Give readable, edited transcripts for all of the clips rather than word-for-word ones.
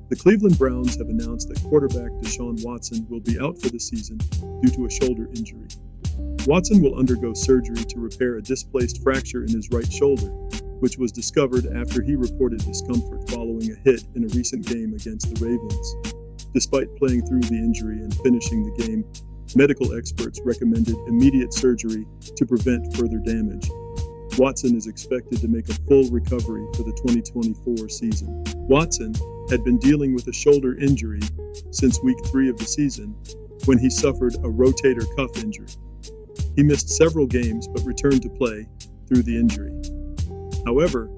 The Cleveland Browns have announced that quarterback Deshawn Watson will be out for the season due to a shoulder injury. Watson will undergo surgery to repair a displaced fracture in his right shoulder, which was discovered after he reported discomfort following a hit in a recent game against the Ravens. Despite playing through the injury and finishing the game, medical experts recommended immediate surgery to prevent further damage. Watson is expected to make a full recovery for the 2024 season. Watson had been dealing with a shoulder injury since week 3 of the season when he suffered a rotator cuff injury. He missed several games but returned to play through the injury. However,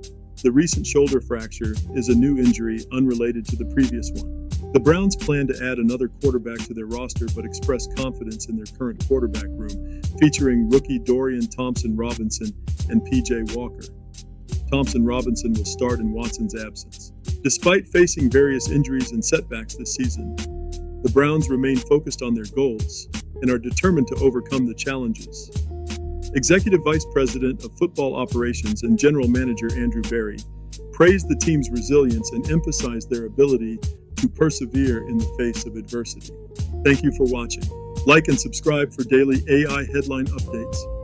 the recent shoulder fracture is a new injury unrelated to the previous one. The Browns plan to add another quarterback to their roster but express confidence in their current quarterback room, featuring rookie Dorian Thompson-Robinson and P.J. Walker. Thompson-Robinson will start in Watson's absence. Despite facing various injuries and setbacks this season, the Browns remain focused on their goals and are determined to overcome the challenges. Executive Vice President of Football Operations and General Manager Andrew Berry praised the team's resilience and emphasized their ability to persevere in the face of adversity. Thank you for watching. Like and subscribe for daily AI headline updates.